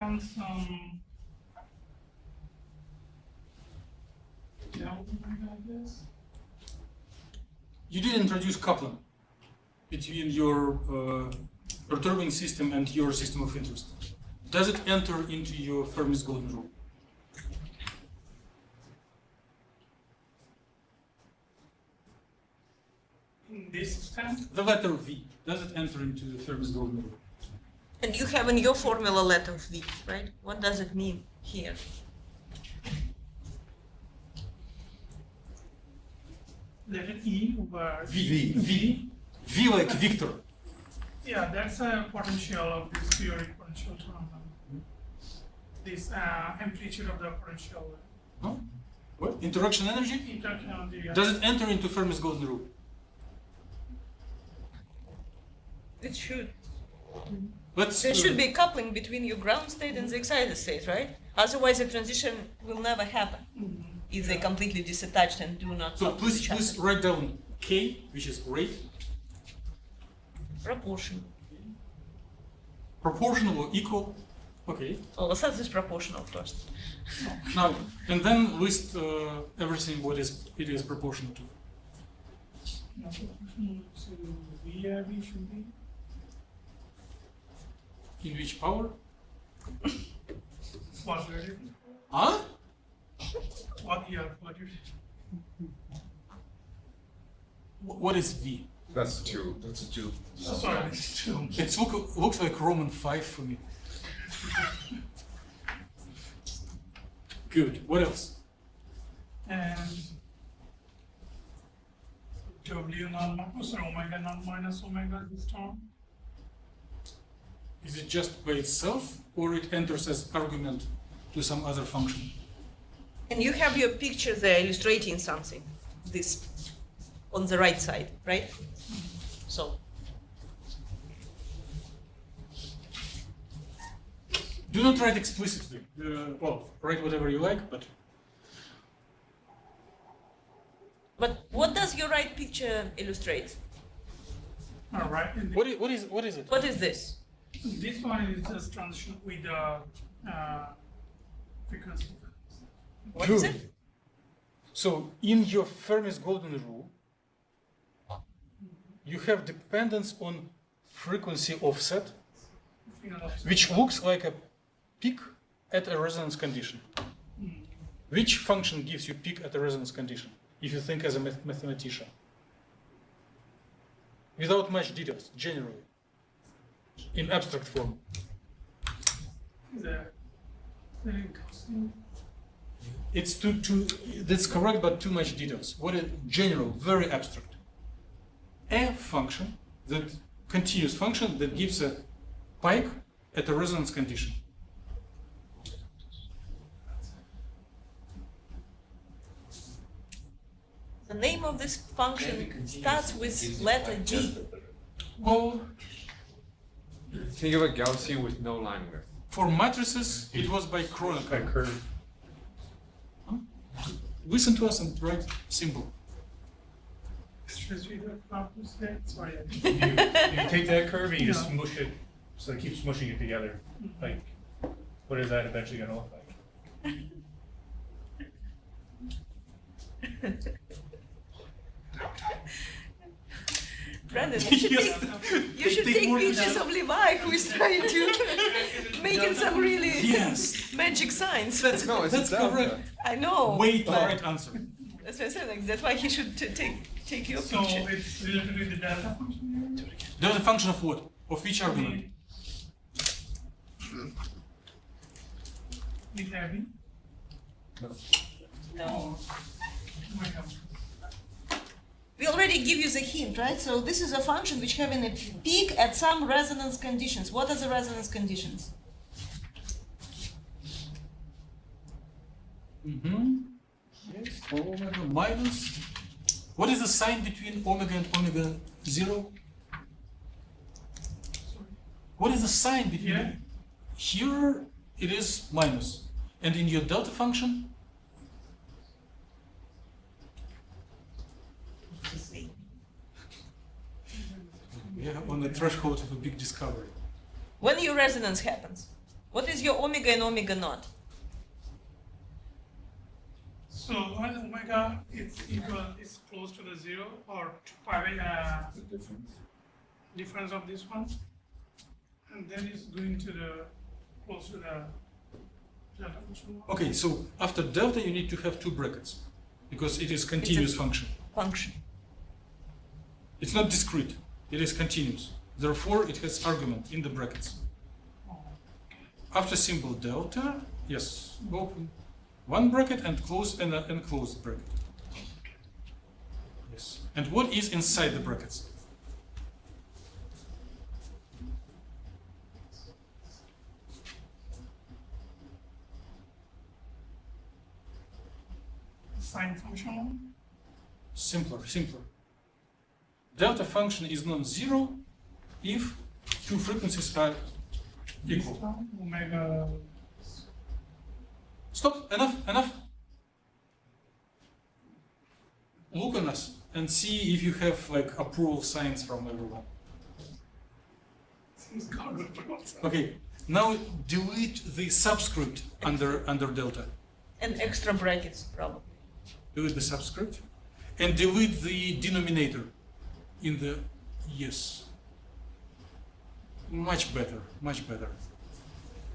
And some delta, I guess. You did introduce coupling between your perturbing system and your system of interest. Does it enter into your Fermi's golden rule? In this extent, The letter V, does it enter into the Fermi's golden rule? And you have in your formula letter V, right? What does it mean here? letter E over V. V like Victor. Yeah, that's a potential of this periodic potential term. This amplitude of the potential. No? What? Interaction energy? Interaction energy. Yeah. Does it enter into Fermi's golden rule? It should. Let's. There should be coupling between your ground state and the excited state, right? Otherwise, the transition will never happen if they completely disattached and do not So talk to each please other. write down K, which is rate, Proportional. proportional or equal. Okay. Oh, let's have this proportional first. Now, and then list everything what it is proportional to. Now, proportional to VIV should be. In which power? What variable? Huh? What year? What year? What is V? That's 2. That's a 2. Sorry, it's 2. It looks like Roman 5 for me. Good. What else? And W non minus or omega non minus omega this term. Is it just by itself, or it enters as argument to some other function? And you have your picture there illustrating something. This on the right side, right? So Do not write explicitly. Well, write whatever you like, but what does your right picture illustrate? All right. And what is it? What is this? this one is just transition with the frequency. What is it? So in your Fermi's golden rule, you have dependence on frequency offset, which looks like a peak at a resonance condition. Which function gives you peak at a resonance condition, if you think as a mathematician? Without much details, generally, in abstract form. It's that's correct, but too much details. What is general, very abstract? A function, that continuous function that gives a pike at a resonance condition. The name of this function starts with letter G. Well, Think of a Gaussian with no line width. for matrices, it was by Kronecker. curve. Listen to us and write symbol. Sorry. You take that curve and you just Yeah. smush it, so it keeps smushing it together. Like, what is that eventually gonna look like? Brandon, you should Yes. take pictures of Levi who is trying to making some really Yes, magic signs. No, it's that's delta. correct. I know. Wait, the right answer. That's what I said. Like, that's why he should take your So picture. it's related with the delta function here? There's a function of what? Of which argument? With heavy? No. Oh my God. We already give you the hint, right? So this is a function which having a peak at some resonance conditions. What are the resonance conditions? Mm-hmm. Yes, omega minus. What is the sign between omega and omega 0? What is the sign between Yeah. them? Here it is minus. And in your delta function, we are on the threshold of a big discovery. When your resonance happens, What is your omega and omega naught? So when omega is close to the zero or to pi difference of this one, and then it's going to the close to the delta function. Okay, so after delta you need to have two brackets because it is continuous function. Function. It's not discrete, it is continuous. Therefore, it has argument in the brackets. After symbol delta, yes, open one bracket and close and close bracket. Yes. And what is inside the brackets? Sine function. Simpler. Delta function is non-zero if two frequencies are equal. Omega. Stop, enough. Look on us and see if you have like approval signs from everyone. Seems garbage, but also. Okay, now delete the subscript under delta. And extra brackets, probably. Delete the subscript and delete the denominator in the yes. Much better.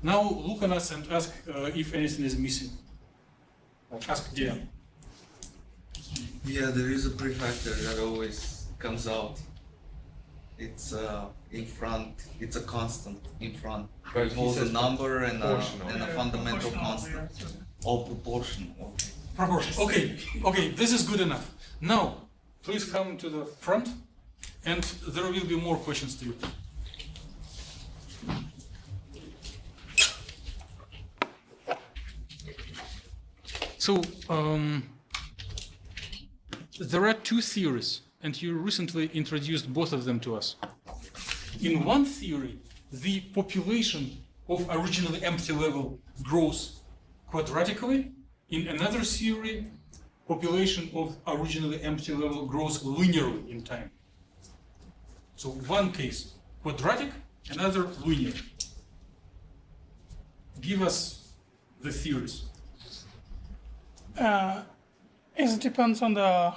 Now look on us and ask if anything is missing. Ask Diane. Yeah, there is a prefactor that always comes out. It's in front. It's a constant in front. But It he holds a says number and proportional. a fundamental Proportional, constant. yeah, so- All proportion. Okay. Proportion. Okay, this is good enough. Now, please come to the front, and there will be more questions to you. So, there are two theories, and you recently introduced both of them to us. In one theory, the population of originally empty level grows quadratically. In another theory, population of originally empty level grows linearly in time. So one case quadratic, another linear. Give us the theories. It depends on the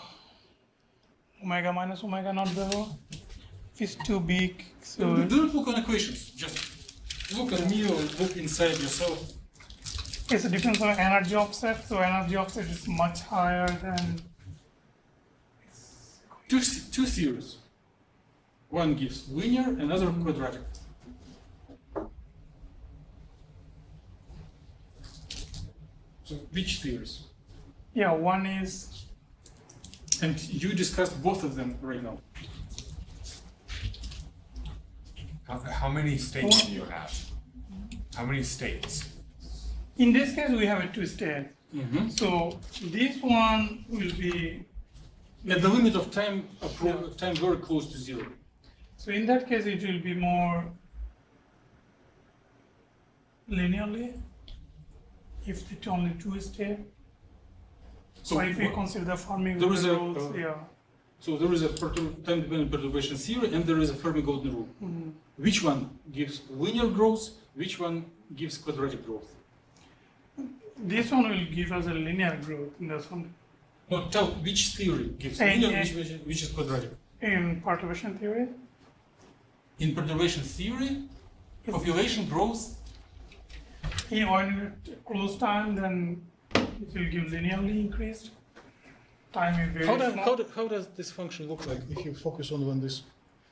omega minus omega naught level. If it's too big, so Don't look on equations, just look at me or look inside yourself. it depends on energy offset. So energy offset is much higher than Two theories. One gives linear, another quadratic. So which theories? yeah. One is And you discussed both of them right now. How many states do you have? How many states? in this case we have a two state. Mm-hmm. So this one will be At the limit of time, time very close to zero. so in that case it will be more linearly if it's only two state. So if we consider the Fermi There is a, rules, yeah. So there is a time-dependent perturbation theory, and there is a Fermi golden rule. Which one gives linear growth? Which one gives quadratic growth? This one will give us a linear growth in this one. No, tell which theory gives And, linear, which is quadratic. In perturbation theory, In perturbation theory, population growth. when you close time, then it will give linearly increased. Time is very small. How does this function look like if you focus on this?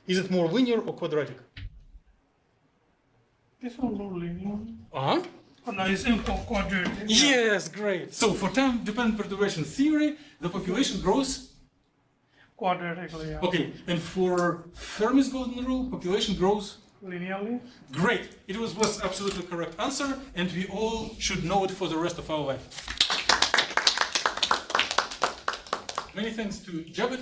Is it more linear or quadratic? This one more linear. Uh-huh. Oh, no, it's in quadratic. Yes, great. So for time-dependent perturbation theory, the population grows. Quadratically, yeah. Okay, and for Fermi's golden rule, population grows. Linearly. Great. It was absolutely correct answer, and we all should know it for the rest of our life. Many thanks to Jabed.